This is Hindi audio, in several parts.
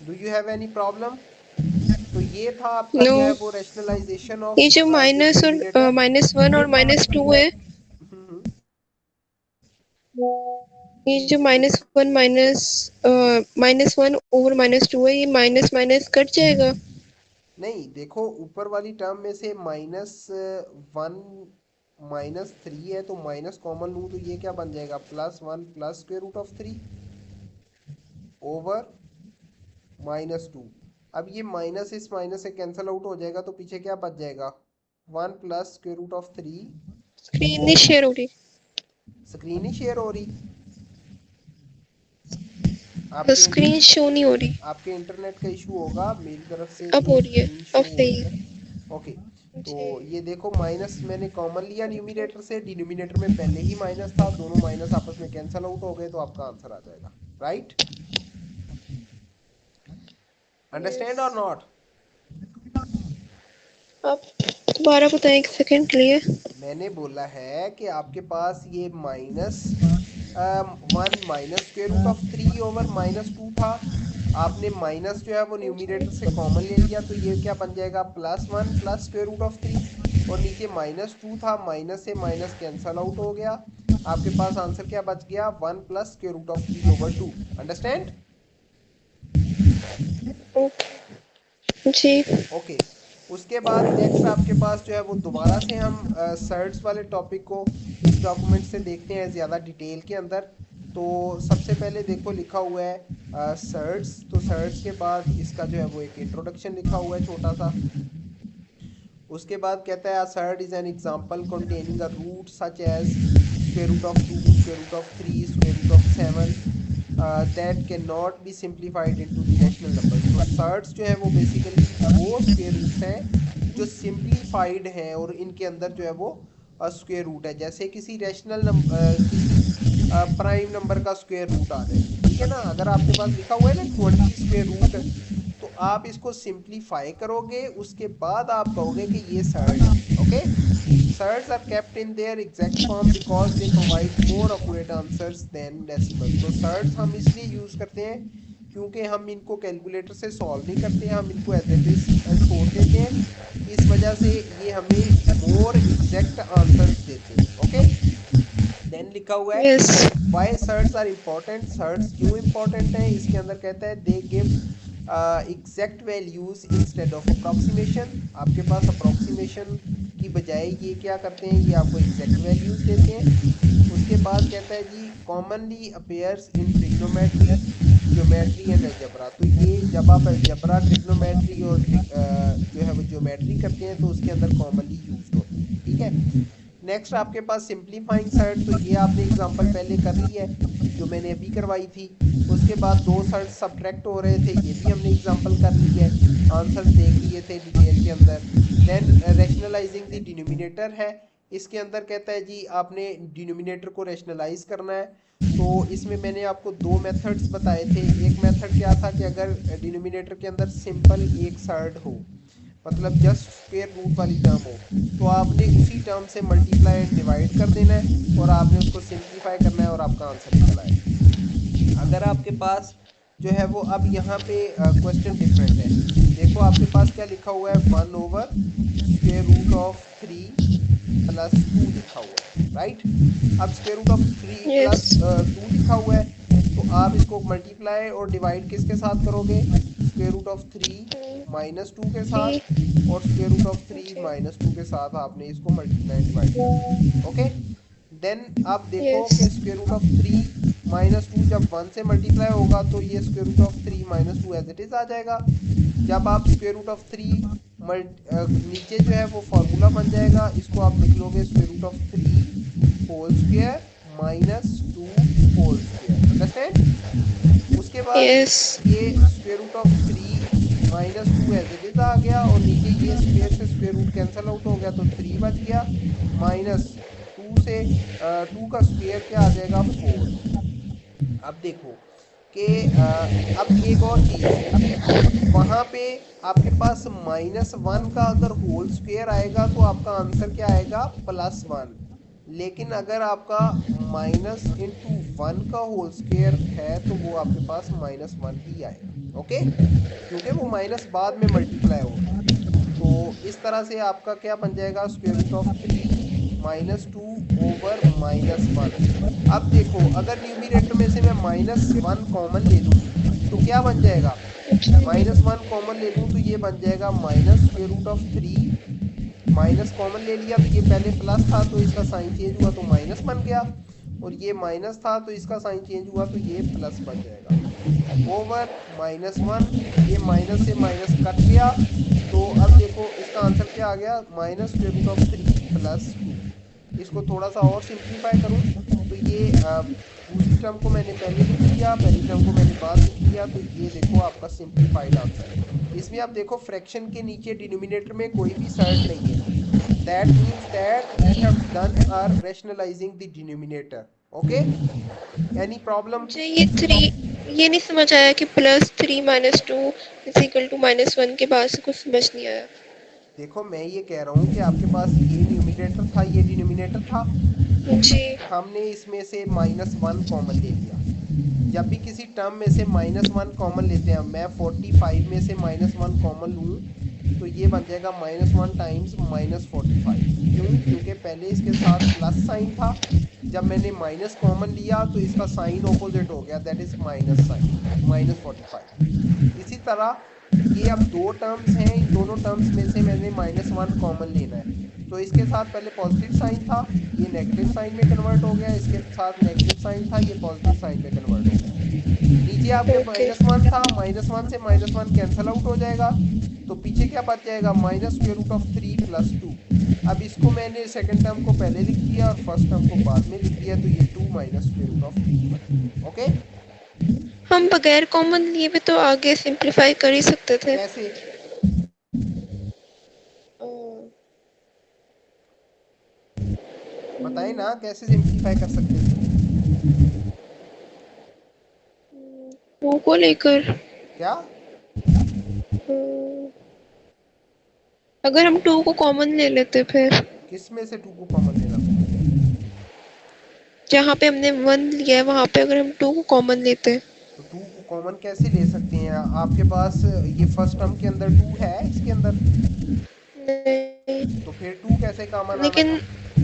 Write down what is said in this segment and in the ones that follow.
Do you have any problem? तो ये था आपका नो, जो है वो रैशनलाइजेशन ये ऑफ जो दिस माइनस और डिनोमिनेटर। -1 और -2 है, हम्म। ये जो -1 ओवर -2 है, ये माइनस माइनस कट जाएगा। नहीं देखो, ऊपर वाली टर्म में से -1 -3 है, तो माइनस कॉमन लूँ तो ये क्या बन जाएगा, +1 plus square root of 3 over -2। अब ये माइनस इस माइनस से कैंसिल आउट हो जाएगा, तो पीछे क्या बच जाएगा, 1 plus square root of 3। Screen नहीं शेयर हो रही। स्क्रीन ही शेयर हो रही आपके स्क्रीन शो नहीं हो रही। आपके इंटरनेट का इशू होगा, मेरी तरफ से अब तो हो रही है, स्क्रीन अब शो हो सही रही है। है। ओके। तो जी। ये देखो, माइनस मैंने कॉमन लिया न्यूमिनेटर से, डिनोमिनेटर में पहले ही माइनस था, दोनों माइनस आपस में कैंसल आउट हो गए, तो आपका आंसर आ जाएगा। राइट? यस। अंडरस्टैंड और नॉट? आप दोबारा बताएं एक सेकंड के लिए। मैंने बोला है कि आपके पास ये -1 minus square root of 3 over -2 था। आपने माइनस जो है वो न्यूमिनेटर से कॉमन ले लिया, तो ये क्या बन जाएगा, +1 प्लस स्क्वायर रूट ऑफ 3। और नीचे -2 था, माइनस से माइनस कैंसल आउट हो गया। आपके पास आंसर क्या बच गया, 1 plus square root of 3 over 2। Understand? जी। ओके। उसके बाद नेक्स्ट आपके पास जो है वो दोबारा से हम सर्ट्स वाले टॉपिक को इस डॉक्यूमेंट से देखते हैं ज़्यादा डिटेल के अंदर। तो सबसे पहले देखो लिखा हुआ है सर्ट्स, तो सर्ट्स के बाद इसका जो है वो एक इंट्रोडक्शन लिखा हुआ है छोटा सा। उसके बाद कहता है surd is an example containing a root such as square root of 2, square root of 3, square root of 7 that can not be simplified into the rational numbers. तो सर्ट्स जो है वो बेसिकली वो स्क्वायर रूट्स हैं जो सिंप्लीफाइड हैं, और इनके अंदर जो है वो स्क्वायर रूट है। जैसे किसी किसी प्राइम नंबर का स्क्वायर रूट आ जाए, ठीक है ना, अगर आपके पास लिखा हुआ है ना 20 स्क्वायर रूट, तो आप इसको सिंप्लीफाई करोगे, उसके बाद आप कहोगे कि ये सर्ड है। Okay. Surds are kept in their exact form because they provide more accurate answers than decimals. तो सर्ड्स हम इसलिए यूज करते हैं क्योंकि हम इनको कैलकुलेटर से सॉल्व नहीं करते हैं, हम इनको एज इट इज छोड़ देते हैं। इस वजह से ये हमें मोर एग्जैक्ट आंसर्स देते हैं। ओके। देन लिखा हुआ है yes. Why surds are important. Surds क्यों इम्पॉर्टेंट हैं, इसके अंदर कहता है they give exact values instead of approximation. आपके पास अप्रॉक्सीमेशन की बजाय ये क्या करते हैं, ये आपको एग्जैक्ट वैल्यूज देते हैं। उसके बाद कहता है जी commonly appears in trigonometry, geometry and algebra. तो ये जब आप अलजेब्रा, ट्रिग्नोमेट्री और जो है वो ज्योमेट्री करते हैं, तो उसके अंदर कॉमनली यूज्ड होते हैं। ठीक है। नेक्स्ट आपके पास सिंप्लीफाइंग सर्ट, तो ये आपने एग्जांपल पहले कर ली है जो मैंने अभी करवाई थी। उसके बाद दो सर्ट सब्ट्रैक्ट हो रहे थे, ये भी हमने एग्जांपल कर ली है, आंसर्स देख लिए थे डिटेल के अंदर। देन रैशनलाइजिंग द डिनोमिनेटर है। इसके अंदर कहता है जी आपने डिनोमिनेटर को रैशनलाइज करना है। तो इसमें मैंने आपको दो मेथड्स बताए थे। एक मेथड क्या था कि अगर डिनोमिनेटर के अंदर सिंपल एक सर्ड हो, मतलब जस्ट स्क्वायर रूट वाली टर्म हो, तो आपने उसी टर्म से मल्टीप्लाई एंड डिवाइड कर देना है, और आपने उसको सिंप्लीफाई करना है, और आपका आंसर निकल आएगा। अगर आपके पास जो है वो, अब यहाँ पे क्वेश्चन डिफरेंट है। देखो आपके पास क्या लिखा हुआ है, 1/√3 प्लस 2 लिखा हुआ है। राइट? अब √3 यस। प्लस 2 लिखा हुआ है, तो आप इसको मल्टीप्लाई और डिवाइड किसके साथ करोगे, √3 -2 के साथ, जी। और √3 जी। -2 के साथ आपने इसको मल्टीप्लाई एंड डिवाइड कर देना है। ओके। देन आप देखो यस। कि √3 -2 जब 1 से मल्टीप्लाई होगा, तो ये √3 -2 एज इट इज आ जाएगा। जब आप √3 नीचे जो है वो फॉर्मूला बन जाएगा, इसको आप लिख लोगे √3 whole square -2 whole square. Understand? उसके बाद यस। ये √3 -2 एज इट इज आ गया, और नीचे ये स्क्वायर से स्क्वायर रूट कैंसिल आउट हो गया, तो 3 बच गया। -2 से 2 का स्क्वायर क्या आ जाएगा, 4। अब देखो कि अब एक और चीज, वहां पे आपके पास -1 का अगर होल स्क्वायर आएगा, तो आपका आंसर क्या आएगा, +1। लेकिन अगर आपका माइनस इंटू वन का होल स्क्वेयर है तो वो आपके पास -1 ही आएगा। ओके, क्योंकि वो माइनस बाद में मल्टीप्लाई होगा। तो इस तरह से आपका क्या बन जाएगा, स्क्वेयर रूट ऑफ 3 -2/-1। अब देखो, अगर न्यूमिनेटर में से मैं -1 कॉमन ले लूँ तो क्या बन जाएगा, -1 कॉमन ले लूँ तो ये बन जाएगा -√3। माइनस कॉमन ले लिया तो ये पहले प्लस था तो इसका साइन चेंज हुआ तो माइनस बन गया, और ये माइनस था तो इसका साइन चेंज हुआ तो ये प्लस बन जाएगा, ओवर -1। ये माइनस से माइनस कट गया, तो अब देखो इसका आंसर क्या आ गया, -√3 + 2। इसको थोड़ा सा और सिंप्लीफाई करूं तो ये दूसरी टर्म को मैंने पहले लिख लिया, पहली टर्म को मैंने बाद लिख लिया, तो ये देखो आपका सिंप्लीफाइड आंसर है। इसमें आप देखो फ्रैक्शन के नीचे डिनोमिनेटर में कोई भी सर्ट नहीं है। That means that we have done our rationalising the denominator. Okay, any problem? मुझे ये थ्री, ये नहीं समझ आया कि +3 - 2 = -1 के बाद से कुछ समझ नहीं आया। देखो मैं ये कह रहा हूँ कि आपके पास ये न्यूमिनेटर था, ये डिनोमिनेटर था, जी। हमने इसमें से -1 कॉमन ले लिया। जब भी किसी टर्म में से -1 कॉमन लेते हैं, मैं 45 में से -1 कॉमन लूँ तो ये बन जाएगा -1 टाइम्स -45। क्यों? क्योंकि पहले इसके साथ प्लस साइन था, जब मैंने माइनस कॉमन लिया तो इसका साइन ऑपोजिट हो गया, दैट इज माइनस साइन, -45। इसी तरह ये अब दो टर्म्स हैं, इन दोनों टर्म्स में से मैंने -1 कॉमन लेना है, तो इसके साथ पहले पॉजिटिव साइन था, ये नेगेटिव साइन में कन्वर्ट हो गया, इसके साथ नेगेटिव साइन था, ये पॉजिटिव साइन में कन्वर्ट हो गया। नीचे आपके ओके। -1 था, -1 से -1 कैंसिल आउट हो जाएगा, तो पीछे क्या बच जाएगा, -√3 + 2। अब इसको मैंने सेकंड टर्म को पहले लिख दिया और फर्स्ट टर्म को बाद में लिख दिया, तो ये 2 -√3 बन गया। ओके, हम बगैर कॉमन लिए भी तो आगे सिंप्लीफाई कर ही सकते थे। कैसे? बताएं ना कैसे सिंप्लीफाई कर सकते थे। 2 को लेकर। क्या? अ, अगर हम 2 को कॉमन ले लेते फिर, किस में से 2 को कॉमन लेना? जहाँ पे हमने 1 लिया है वहाँ पे अगर हम 2 को कॉमन लेते। तो 2 को कॉमन कैसे ले सकते हैं, आपके पास ये फर्स्ट टर्म के अंदर 2 है इसके अंदर, नहीं, तो फिर 2 कैसे कॉमन आना लेकिन था?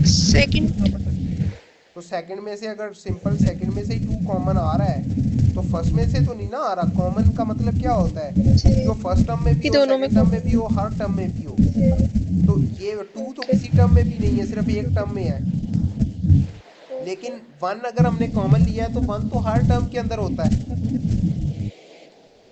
सेकंड। तो सेकंड में से अगर सिंपल सेकंड में से ही 2 कॉमन आ रहा है तो फर्स्ट में से तो नहीं ना आ रहा। कॉमन का मतलब क्या होता है कि वो फर्स्ट टर्म में भी कि हो, दोनों में सेकंड टर्म में भी हो, हर टर्म में भी हो। तो ये 2 तो ओके। किसी टर्म में भी नहीं है, सिर्फ एक टर्म में है। लेकिन 1 अगर हमने कॉमन लिया है तो 1 तो हर टर्म के अंदर होता है,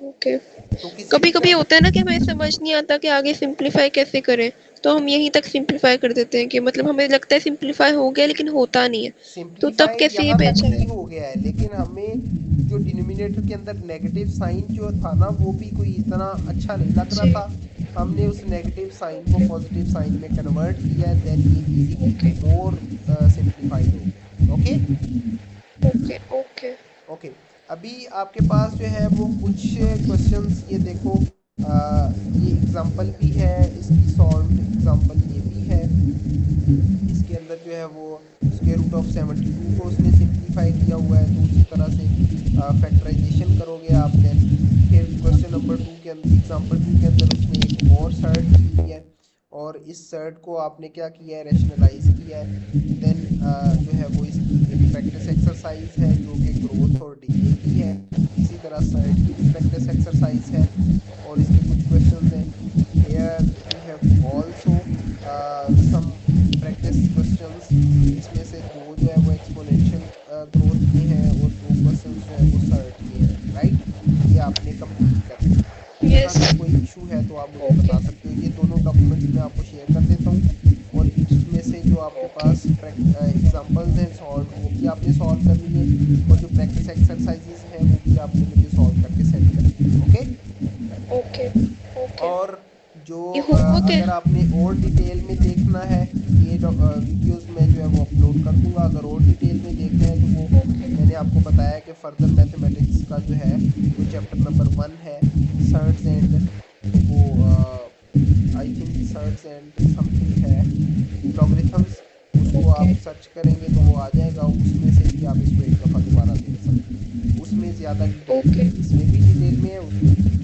ओके। तो किसी कभी भी कभी टर्म। होता है ना कि हमें समझ नहीं आता कि आगे सिंप्लीफाई कैसे करें, तो हम यहीं तक सिंप्लीफाई कर देते हैं कि मतलब हमें लगता है सिंप्लीफाई हो गया लेकिन होता नहीं है। तो तब सिंप्लीफाई कैसे ये यहाँ तक बेचा भी है? हो गया है, लेकिन हमें जो डिनोमिनेटर के अंदर नेगेटिव साइन जो था ना वो भी कोई इतना अच्छा नहीं लग रहा जी। था। हमने उस नेगेटिव साइन को पॉजिटिव साइन में कन्वर्ट किया है, देन ये इजी ओके। मोर सिंप्लीफाइड हो गया। Okay, okay. ओके। ओके। अभी आपके पास जो है वो कुछ क्वेश्चंस, ये देखो ये एग्जांपल भी है, इसकी सॉल्व्ड एग्जांपल ये भी है। इसके अंदर जो है वो √72 को उसने सिंप्लीफाई किया हुआ है, तो उसी तरह से फैक्टराइजेशन करोगे आप। देन फिर क्वेश्चन नंबर 2 के अंदर, एग्जांपल 2 के अंदर उसने एक और सर्ट दी हुई है, और इस सर्ट को आपने क्या किया है, रैशनलाइज किया है। देन जो है वो इसकी एक प्रैक्टिस एक्सरसाइज है जो कि ग्रोथ और डिके की है। इसी तरह सर्ट की भी प्रैक्टिस एक्सरसाइज है, और इसके कुछ क्वेश्चंस हैं। Here we have also some practice questions. इसमें से दो जो है वो एक्सपोनेंशियल ग्रोथ के हैं, और दो क्वेश्चंस जो है वो सर्ट के हैं, राइट? ये आपने कंप्लीट करने हैं। यहाँ यस। तक कोई इशू है तो आप मुझे ओके। बता सकते हो। ये दोनों डॉक्यूमेंट्स मैं आपको शेयर कर देता हूँ, और इसमें से जो आपके ओके। पास एग्जांपल्स हैं सॉल्व, वो भी आपने सॉल्व करनी है, और जो प्रैक्टिस एक्सरसाइजेज हैं वो भी आपने मुझे सॉल्व करके सेंड करनी है। Okay, okay. ओके। और जो ये होमवर्क है। अगर आपने और डिटेल में देखना है, ये वीडियोस मैं जो है वो अपलोड कर दूंगा। अगर और डिटेल में देखना है तो वो मैंने आपको बताया कि फर्दर मैथमेटिक्स का जो है वो चैप्टर नंबर 1 है, सर्ट्स एंड, तो वो I think shirts and something है, लॉगरिथम्स, उसको ओके, आप सर्च करेंगे तो वो आ जाएगा, उसमें से भी आप इसको एक दफ़ा दोबारा देख सकते हैं। उसमें ज़्यादा डिटेल में ओके। है, इसमें भी डिटेल में है, उसमें भी